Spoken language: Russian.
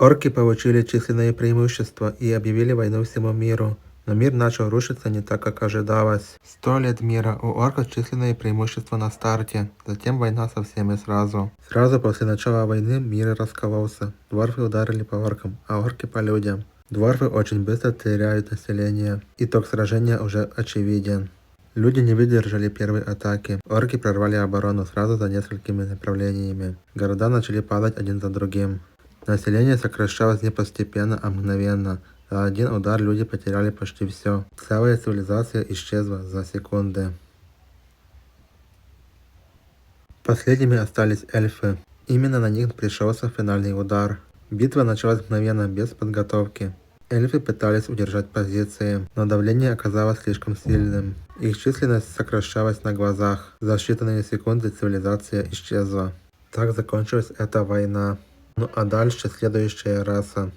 Орки получили численные преимущества и объявили войну всему миру. Но мир начал рушиться не так, как ожидалось. 100 лет мира, у орков численные преимущества на старте, затем война со всеми сразу. Сразу после начала войны мир раскололся. Дворфы ударили по оркам, а орки по людям. Дворфы очень быстро теряют население. Итог сражения уже очевиден. Люди не выдержали первой атаки. Орки прорвали оборону сразу за несколькими направлениями. Города начали падать один за другим. Население сокращалось не постепенно, а мгновенно. За один удар люди потеряли почти все. Целая цивилизация исчезла за секунды. Последними остались эльфы. Именно на них пришелся финальный удар. Битва началась мгновенно, без подготовки. Эльфы пытались удержать позиции, но давление оказалось слишком сильным. Их численность сокращалась на глазах. За считанные секунды цивилизация исчезла. Так закончилась эта война. Ну а дальше следующая раса.